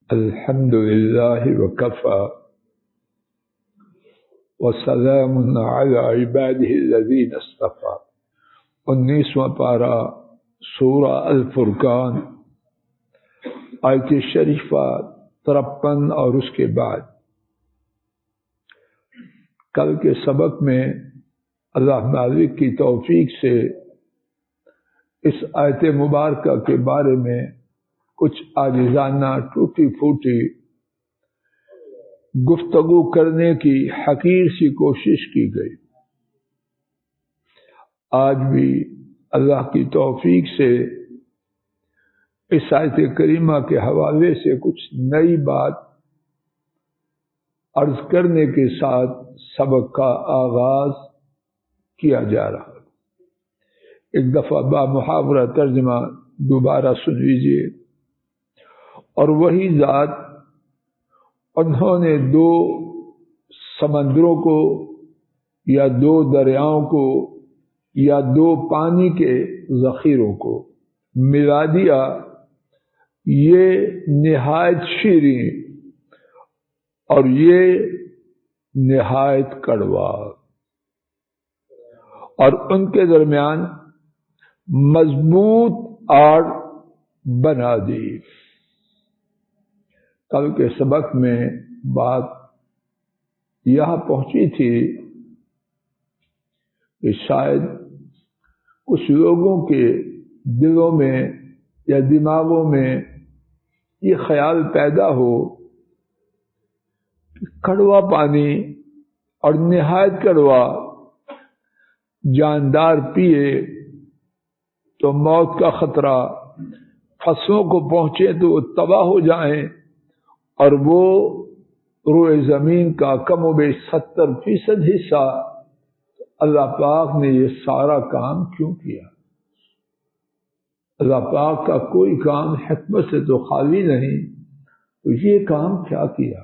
الحمد للہ وکفی وسلام علی عبادہ الذین اصطفی۔ 19واں پارہ سورہ الفرقان، آیت شریفہ 53 اور اس کے بعد۔ کل کے سبق میں اللہ مالک کی توفیق سے اس آیت مبارکہ کے بارے میں کچھ عاجزانہ ٹوٹی پھوٹی گفتگو کرنے کی حقیر سی کوشش کی گئی۔ آج بھی اللہ کی توفیق سے اس آیت کریمہ کے حوالے سے کچھ نئی بات عرض کرنے کے ساتھ سبق کا آغاز کیا جا رہا ہے۔ ایک دفعہ بامحاورہ ترجمہ دوبارہ سن لیجیے۔ اور وہی ذات، انہوں نے 2 سمندروں کو یا 2 دریاؤں کو یا 2 پانی کے ذخیروں کو ملا دیا، یہ نہایت شیریں اور یہ نہایت کڑوا، اور ان کے درمیان مضبوط آڑ بنا دی۔ کل کے سبق میں بات یہاں پہنچی تھی کہ شاید کچھ لوگوں کے دلوں میں یا دماغوں میں یہ خیال پیدا ہو کہ کڑوا پانی اور نہایت کڑوا جاندار پیے تو موت کا خطرہ، فصلوں کو پہنچے تو وہ تباہ ہو جائیں، اور وہ روئے زمین کا کم و بیش 70% حصہ۔ اللہ پاک نے یہ سارا کام کیوں کیا؟ اللہ پاک کا کوئی کام حکمت سے تو خالی نہیں، تو یہ کام کیا کیا؟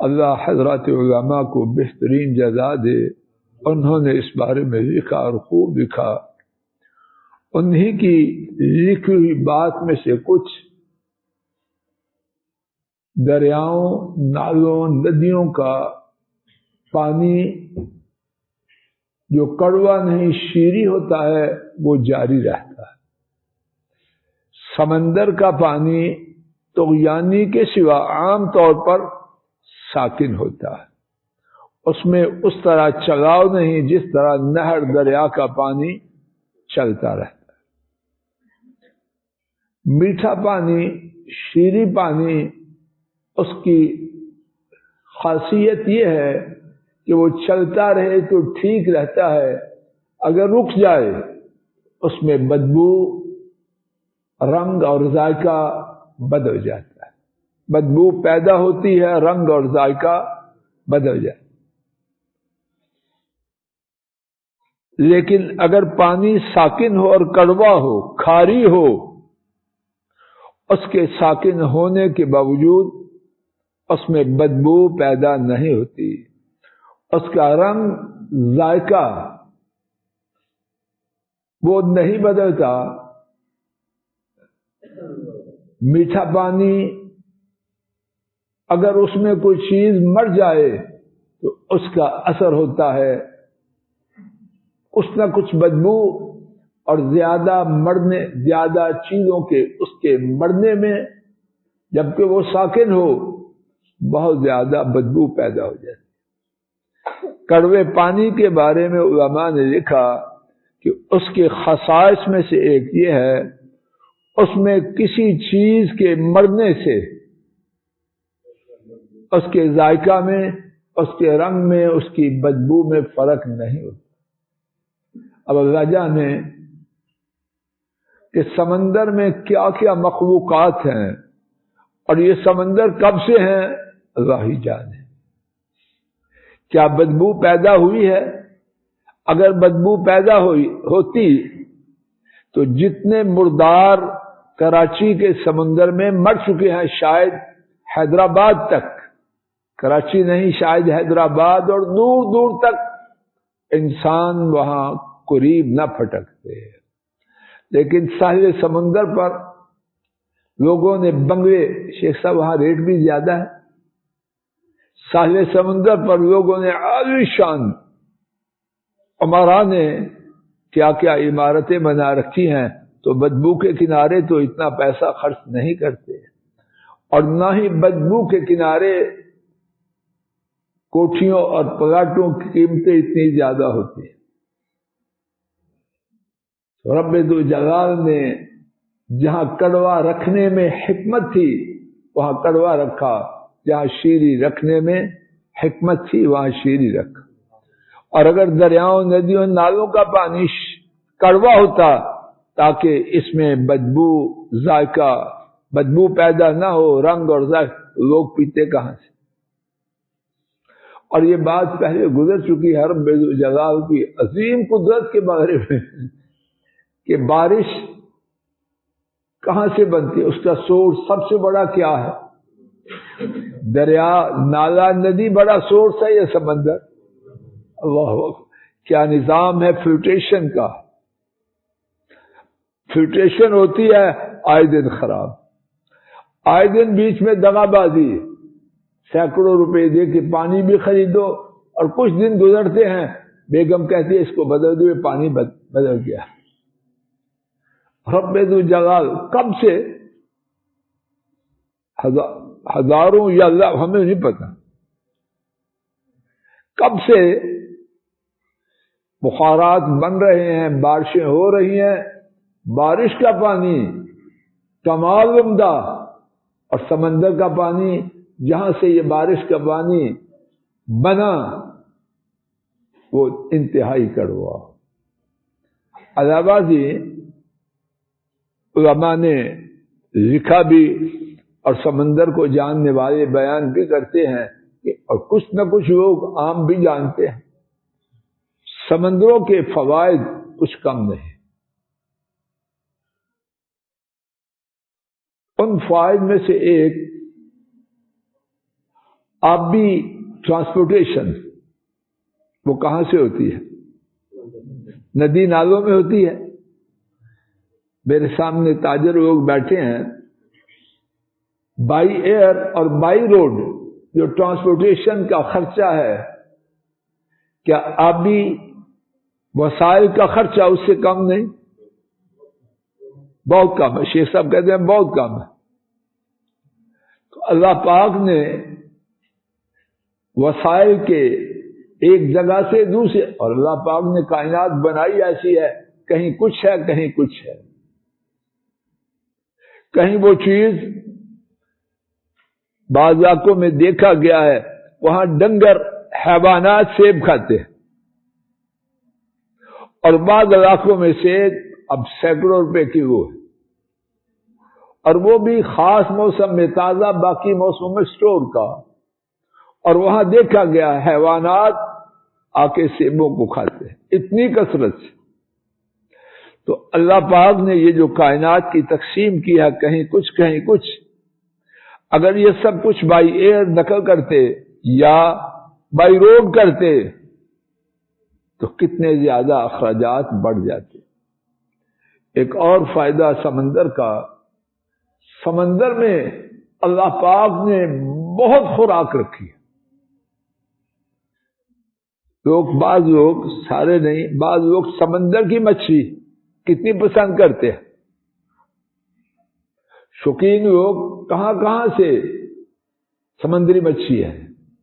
اللہ حضرات علماء کو بہترین جزا دے، انہوں نے اس بارے میں لکھا اور خوب لکھا۔ انہی کی لکھی ہوئی بات میں سے کچھ دریاؤں، نالوں، ندیوں کا پانی جو کڑوا نہیں شیریں ہوتا ہے وہ جاری رہتا ہے۔ سمندر کا پانی طغیانی کے سوا عام طور پر ساکن ہوتا ہے، اس میں اس طرح چلاؤ نہیں جس طرح نہر دریا کا پانی چلتا رہتا ہے۔ میٹھا پانی، شیریں پانی، اس کی خاصیت یہ ہے کہ وہ چلتا رہے تو ٹھیک رہتا ہے، اگر رک جائے اس میں بدبو، رنگ اور ذائقہ بدل جاتا ہے، بدبو پیدا ہوتی ہے، رنگ اور ذائقہ بدل جاتا ہے۔ لیکن اگر پانی ساکن ہو اور کڑوا ہو، کھاری ہو، اس کے ساکن ہونے کے باوجود اس میں بدبو پیدا نہیں ہوتی، اس کا رنگ، ذائقہ وہ نہیں بدلتا۔ میٹھا پانی اگر اس میں کوئی چیز مر جائے تو اس کا اثر ہوتا ہے کچھ نہ کچھ بدبو، اور زیادہ چیزوں کے اس کے مرنے میں، جبکہ وہ ساکن ہو، بہت زیادہ بدبو پیدا ہو جاتی۔ کڑوے پانی کے بارے میں علماء نے لکھا کہ اس کے خصائص میں سے ایک یہ ہے، اس میں کسی چیز کے مرنے سے اس کے ذائقہ میں، اس کے رنگ میں، اس کی بدبو میں فرق نہیں ہوتا۔ اب اللہ جانے کہ سمندر میں کیا کیا مخلوقات ہیں، اور یہ سمندر کب سے ہیں اللہ ہی جانے۔ کیا بدبو پیدا ہوئی ہے؟ اگر بدبو پیدا ہوتی تو جتنے مردار کراچی کے سمندر میں مر چکے ہیں، شاید حیدرآباد تک، کراچی نہیں شاید حیدرآباد اور دور دور تک انسان وہاں قریب نہ پھٹکتے، لیکن ساحل سمندر پر لوگوں نے بنگلے، شیخ صاحب وہاں ریٹ بھی زیادہ ہے، ساحل سمندر پر لوگوں نے عالی شان عمرا نے کیا کیا عمارتیں بنا رکھی ہیں، تو بدبو کے کنارے تو اتنا پیسہ خرچ نہیں کرتے، اور نہ ہی بدبو کے کنارے کوٹھیوں اور پلاٹوں کی قیمتیں اتنی زیادہ ہوتی ہیں۔ رب ذو جلال نے جہاں کڑوا رکھنے میں حکمت تھی وہاں کڑوا رکھا، جہاں شیریں رکھنے میں حکمت تھی وہاں شیریں رکھا۔ اور اگر دریاؤں، ندیوں، نالوں کا پانی کڑوا ہوتا تاکہ اس میں بدبو، ذائقہ، بدبو پیدا نہ ہو، رنگ اور ذائقہ، لوگ پیتے کہاں سے؟ اور یہ بات پہلے گزر چکی ہے رب ذو جلال کی عظیم قدرت کے بارے میں کہ بارش کہاں سے بنتی ہے، اس کا سورس سب سے بڑا کیا ہے؟ دریا، نالا، ندی بڑا سورس ہے یا سمندر؟ اللہ اکبر! کیا نظام ہے فلٹریشن کا! فلٹریشن ہوتی ہے آئے دن خراب، آئے دن بیچ میں دغا بازی، سینکڑوں روپے دے کے پانی بھی خریدو اور کچھ دن گزرتے ہیں بیگم کہتی ہے اس کو بدل دو، یہ پانی بدل گیا۔ رب ذو جلال کب سے، ہزاروں یا اللہ ہمیں نہیں پتا کب سے بخارات بن رہے ہیں، بارشیں ہو رہی ہیں، بارش کا پانی کمال عمدہ، اور سمندر کا پانی جہاں سے یہ بارش کا پانی بنا وہ انتہائی کڑوا۔ علاوہ جی علماء نے لکھا بھی اور سمندر کو جاننے والے بیان بھی کرتے ہیں کہ اور کچھ نہ کچھ لوگ عام بھی جانتے ہیں، سمندروں کے فوائد کچھ کم نہیں۔ ان فوائد میں سے ایک آبی ٹرانسپورٹیشن، وہ کہاں سے ہوتی ہے؟ ندی نالوں میں ہوتی ہے۔ میرے سامنے تاجر لوگ بیٹھے ہیں، بائی ایئر اور بائی روڈ جو ٹرانسپورٹیشن کا خرچہ ہے، کیا آبی وسائل کا خرچہ اس سے کم نہیں؟ بہت کم ہے۔ شیخ صاحب کہتے ہیں بہت کم ہے۔ تو اللہ پاک نے وسائل کے ایک جگہ سے دوسرے، اور اللہ پاک نے کائنات بنائی ایسی ہے، کہیں کچھ ہے کہیں کچھ ہے، کہیں وہ چیز بعض علاقوں میں دیکھا گیا ہے وہاں ڈنگر حیوانات سیب کھاتے ہیں، اور بعض علاقوں میں سے اب سینکڑوں روپے کلو ہے، اور وہ بھی خاص موسم میں تازہ، باقی موسموں میں سٹور کا، اور وہاں دیکھا گیا حیوانات آ کے سیبوں کو کھاتے ہیں اتنی کثرت سے۔ تو اللہ پاک نے یہ جو کائنات کی تقسیم کی ہے، کہیں کچھ کہیں کچھ، اگر یہ سب کچھ بائی ایئر نقل کرتے یا بائی روڈ کرتے تو کتنے زیادہ اخراجات بڑھ جاتے۔ ایک اور فائدہ سمندر کا، سمندر میں اللہ پاک نے بہت خوراک رکھی ہے۔ بعض لوگ، سارے نہیں، بعض لوگ سمندر کی مچھلی کتنی پسند کرتے ہیں، شوقین لوگ کہاں کہاں سے سمندری مچھلی ہے،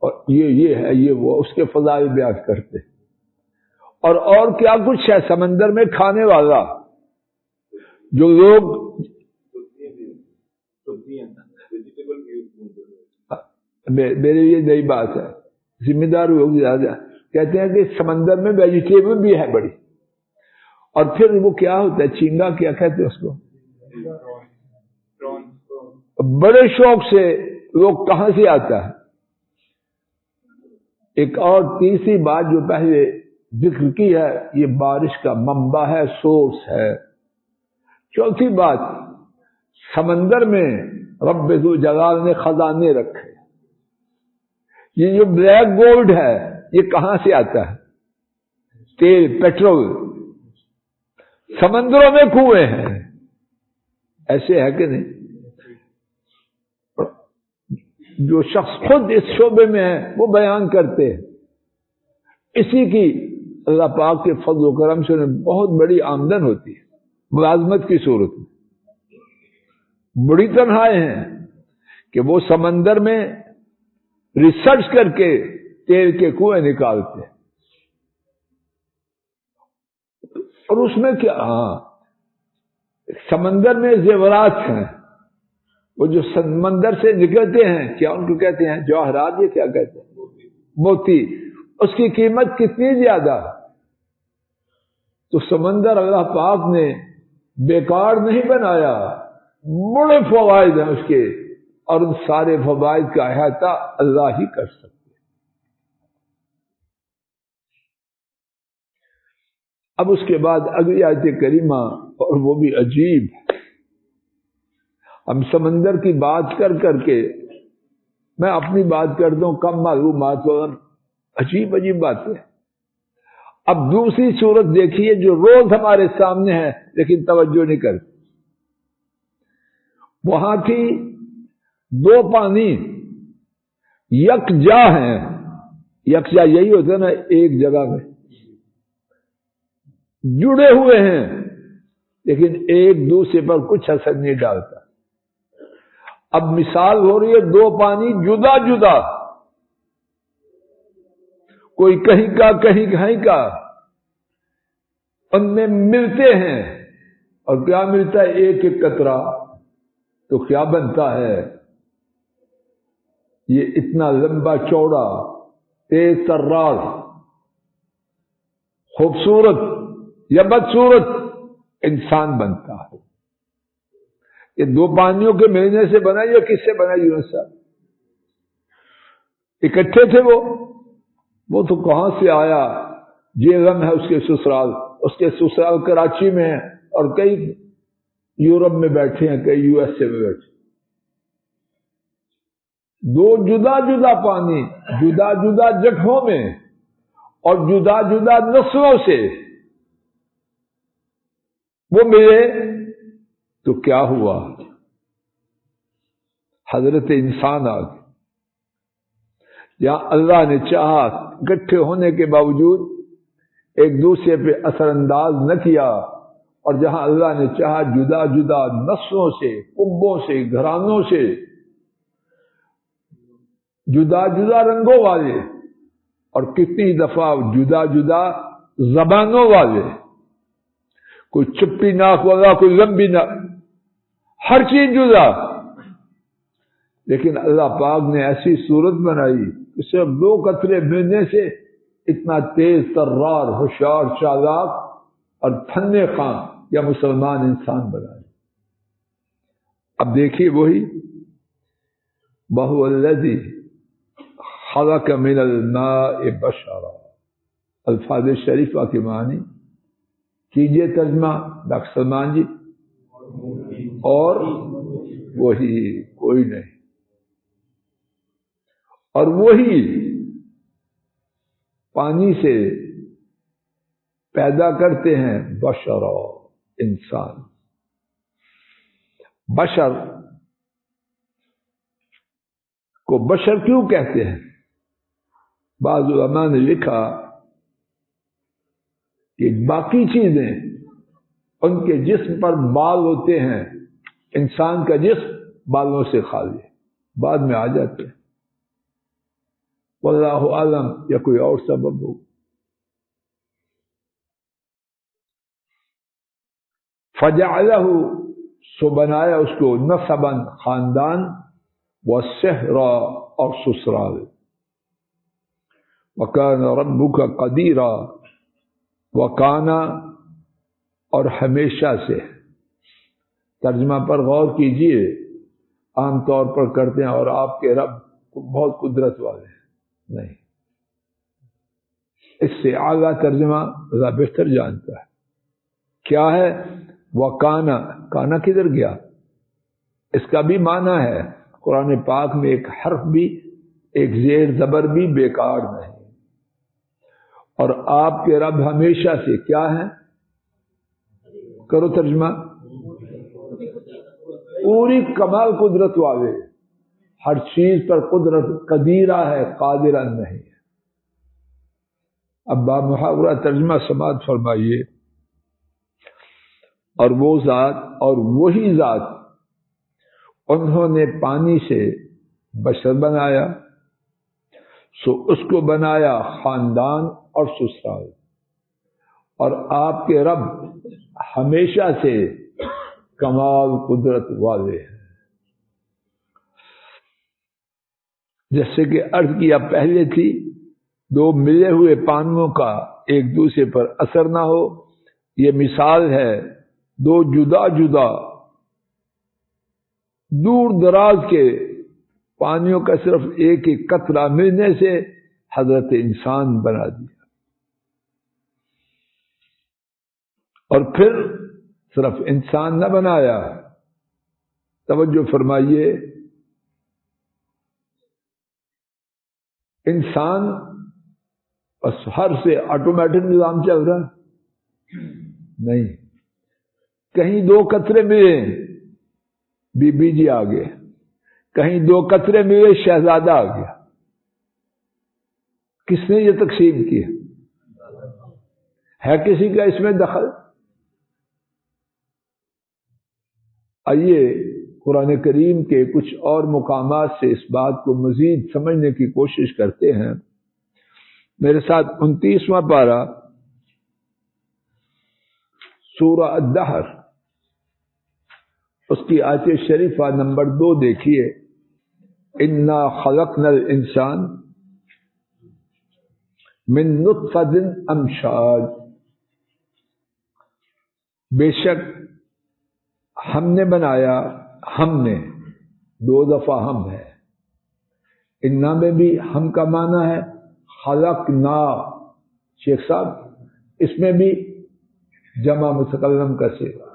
اور یہ ہے، یہ وہ، اس کے فضائل بیان کرتے ہیں۔ اور کیا کچھ ہے سمندر میں کھانے والا، جو لوگ میرے لیے نئی بات ہے، ذمہ دار لوگ زیادہ کہتے ہیں کہ سمندر میں ویجیٹیبل بھی ہے بڑی، اور پھر وہ کیا ہوتا ہے، چینگا کیا کہتے ہیں اس کو، بڑے شوق سے لوگ کہاں سے آتا ہے۔ ایک اور تیسری بات جو پہلے ذکر کی ہے، یہ بارش کا منبع ہے، سورس ہے۔ چوتھی بات، سمندر میں رب ذو جلال نے خزانے رکھے۔ یہ جو بلیک گولڈ ہے یہ کہاں سے آتا ہے؟ تیل، پیٹرول، سمندروں میں کنویں ہیں، ایسے ہے کہ نہیں؟ جو شخص خود اس شعبے میں ہے وہ بیان کرتے ہیں. اسی کی اللہ پاک کے فضل و کرم سے انہیں بہت بڑی آمدن ہوتی ہے ملازمت کی صورت میں. بڑی تنہائیں ہیں کہ وہ سمندر میں ریسرچ کر کے تیل کے کنویں نکالتے ہیں. اور اس میں کیا سمندر میں زیورات ہیں، وہ جو سمندر سے نکلتے ہیں کیا ان کو کہتے ہیں جواہرات، یہ کیا کہتے ہیں موتی. اس کی قیمت کتنی زیادہ. تو سمندر اللہ پاک نے بیکار نہیں بنایا، بڑے فوائد ہیں اس کے، اور ان سارے فوائد کا احاطہ اللہ ہی کر سکتے. اب اس کے بعد اگلی آیت کریمہ، اور وہ بھی عجیب. ہم سمندر کی بات کر کر کے میں اپنی بات کرتا ہوں، کم معلومات اور عجیب عجیب باتیں. اب دوسری صورت دیکھیے جو روز ہمارے سامنے ہے لیکن توجہ نہیں کرتی. وہاں کی دو پانی یکجا ہیں. یکجا یہی ہوتا ہے نا، ایک جگہ میں جڑے ہوئے ہیں لیکن ایک دوسرے پر کچھ اثر نہیں ڈالتا. اب مثال ہو رہی ہے دو پانی جدا جدا، کوئی کہیں کا کہیں کہیں کا، ان میں ملتے ہیں اور کیا ملتا ہے ایک ایک قطرہ. تو کیا بنتا ہے یہ اتنا لمبا چوڑا تیز ترار خوبصورت یا بدصورت انسان بنتا ہے. یہ دو پانیوں کے ملنے سے بنا یا کس سے بنا؟ یونس صاحب اکٹھے تھے وہ تو کہاں سے آیا؟ جیلم ہے اس کے سسرال، اس کے سسرال کراچی میں ہے اور کئی یورپ میں بیٹھے ہیں، کئی یو ایس اے میں بیٹھے. دو جدا جدا پانی جدا جدا جگہوں میں اور جدا جدا نسلوں سے وہ ملے تو کیا ہوا؟ حضرت انسان آ گئی. جہاں اللہ نے چاہا اکٹھے ہونے کے باوجود ایک دوسرے پہ اثر انداز نہ کیا، اور جہاں اللہ نے چاہا جدا جدا نسلوں سے، کنبوں سے، گھرانوں سے، جدا جدا رنگوں والے، اور کتنی دفعہ جدا جدا زبانوں والے، کوئی چپی ناک والا، کوئی لمبی ناک، ہر چیز جدا. لیکن اللہ پاک نے ایسی صورت بنائی کہ صرف دو قطرے ملنے سے اتنا تیز ترار، ہوشیار، چالاک اور پھنے خاں یا مسلمان انسان بنائے. اب دیکھیے وہی وَهُوَ الَّذِي خَلَقَ مِنَ الْمَاءِ بَشَرًا. الفاظ شریفہ کے معنی کیجئے ترجمہ ڈاکٹر سلمان جی. اور وہی، کوئی نہیں، اور وہی پانی سے پیدا کرتے ہیں بشر، انسان. بشر کو بشر کیوں کہتے ہیں؟ بعض علماء نے لکھا کہ باقی چیزیں ان کے جسم پر بال ہوتے ہیں، انسان کا جسم بالوں سے خالی ہے، بعد میں آ جاتے ہیں. واللہ عالم، یا کوئی اور سبب ہو. فجعلہ، سو بنایا اس کو نسبا، خاندان، وسحرا، اور سسرال. وکان ربک قدیرا، وکانا، اور ہمیشہ سے. ترجمہ پر غور کیجئے، عام طور پر کرتے ہیں اور آپ کے رب بہت قدرت والے ہیں. نہیں، اس سے اعلیٰ ترجمہ اللہ بہتر جانتا ہے. کیا ہے؟ وکانا. کانا کدھر گیا؟ اس کا بھی معنی ہے قرآن پاک میں ایک حرف بھی، ایک زیر زبر بھی بیکار نہیں. اور آپ کے رب ہمیشہ سے کیا ہے؟ کرو ترجمہ. پوری کمال قدرت والے. ہر چیز پر قدرت قدیرہ ہے، قادرہ نہیں ہے۔ اب با محاورہ ترجمہ سماعت فرمائیے۔ اور وہ ذات اور وہی ذات انہوں نے پانی سے بشر بنایا، سو اس کو بنایا خاندان اور سسرال، اور آپ کے رب ہمیشہ سے کمال قدرت والے ہیں۔ جیسے کہ عرض کیا پہلے تھی، دو ملے ہوئے پانیوں کا ایک دوسرے پر اثر نہ ہو، یہ مثال ہے دو جدا جدا دور دراز کے پانیوں کا صرف ایک ایک قطرہ ملنے سے حضرت انسان بنا دیا، اور پھر صرف انسان نہ بنایا۔ توجہ فرمائیے، انسان بس ہر سے آٹومیٹک نظام چل رہا نہیں، کہیں دو قطرے ملے بی بی جی آ گئے، کہیں دو قطرے ملے شہزادہ آ گیا۔ کس نے یہ تقسیم کی ہے کسی کا اس میں دخل؟ آئیے قرآن کریم کے کچھ اور مقامات سے اس بات کو مزید سمجھنے کی کوشش کرتے ہیں۔ میرے ساتھ 29واں پارہ سورہ الدہر، اس کی آیت شریفہ نمبر 2 دیکھیے۔ انا خلقنا الانسان من نطفۃ امشاج، بے شک ہم نے بنایا، ہم نے دو دفعہ ہم ہے، انا میں بھی ہم کا معنی ہے خلقنا، شیخ صاحب اس میں بھی جمع متکلم کا صیغہ،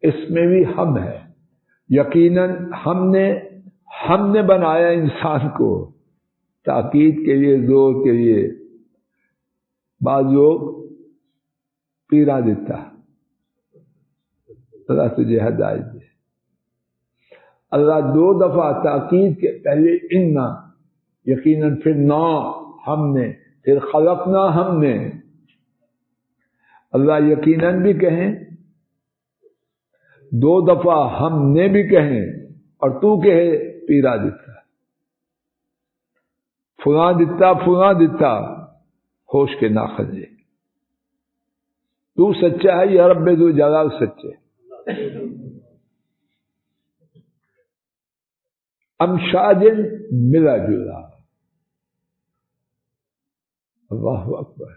اس میں بھی ہم ہے۔ یقیناً ہم نے بنایا انسان کو، تاکید کے لیے، زور کے لیے۔ بعض لوگ پیرا دیتا، اللہ تجھے ہدایت دے۔ اللہ دو دفعہ تاکید کے پہلے انا، یقیناً، پھر نا ہم نے، پھر خلقنا ہم نے۔ اللہ یقیناً بھی کہیں، دو دفعہ ہم نے بھی کہیں، اور تو کہے پیرا دیتا، فلاں دیتا ہوش کے ناخذے۔ تو سچا ہے یا رب ذو جلال سچے؟ امشاجن ملا جلا، اللہ اکبر۔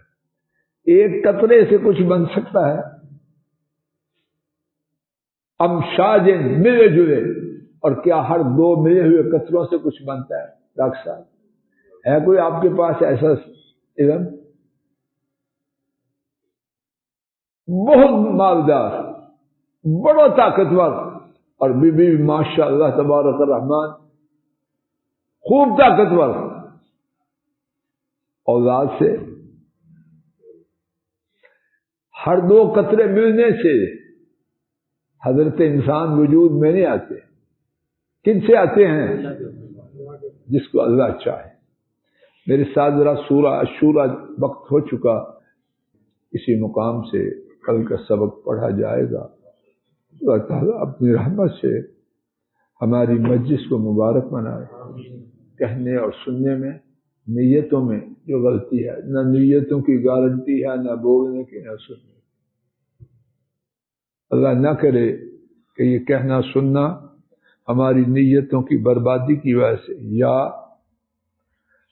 ایک قطرے سے کچھ بن سکتا ہے؟ امشاجن ملے جلے، اور کیا ہر دو ملے ہوئے قطروں سے کچھ بنتا ہے؟ ڈاکٹر صاحب ہے کوئی آپ کے پاس ایسا علم؟ بہت مالدار، بڑا طاقتور، اور بی بی ماشاء اللہ تبارک الرحمن خوب طاقتور، اولاد سے ہر دو قطرے ملنے سے حضرت انسان وجود میں نہیں آتے۔ کن سے آتے ہیں؟ جس کو اللہ چاہے۔ میرے ساتھ ذرا سورہ الشورى، وقت ہو چکا، اسی مقام سے کل کا سبق پڑھا جائے گا۔ اللہ تعالیٰ اپنی رحمت سے ہماری مجلس کو مبارک بنائے۔ کہنے اور سننے میں، نیتوں میں جو غلطی ہے، نہ نیتوں کی گارنٹی ہے، نہ بولنے کی، نہ سننے۔ اللہ نہ کرے کہ یہ کہنا سننا ہماری نیتوں کی بربادی کی وجہ سے، یا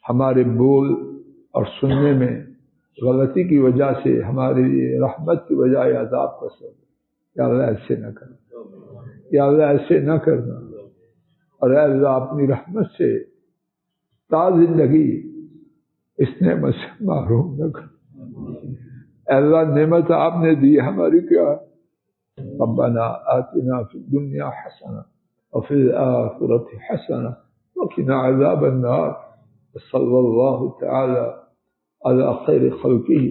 ہمارے بول اور سننے میں غلطی کی وجہ سے ہماری رحمت کی بجائے عذاب کا سبب۔ یا اللہ ایسے نہ کرنا، یا اللہ ایسے نہ کرنا، اور اے اللہ اپنی رحمت سے تا زندگی اس نعمت سے محروم نہ کرنا۔ اے اللہ نعمت آپ نے دی، ہماری کیا ہے؟ ربنا آتنا فی الدنیا حسنہ وفی الآخرۃ حسنہ وقنا عذاب النار۔ صلی اللہ تعالی علی خیر خلقہ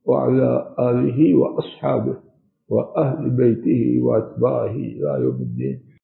وعلی آلہ واصحابہ واہل بیتہ واتباعہ الی یوم الدین۔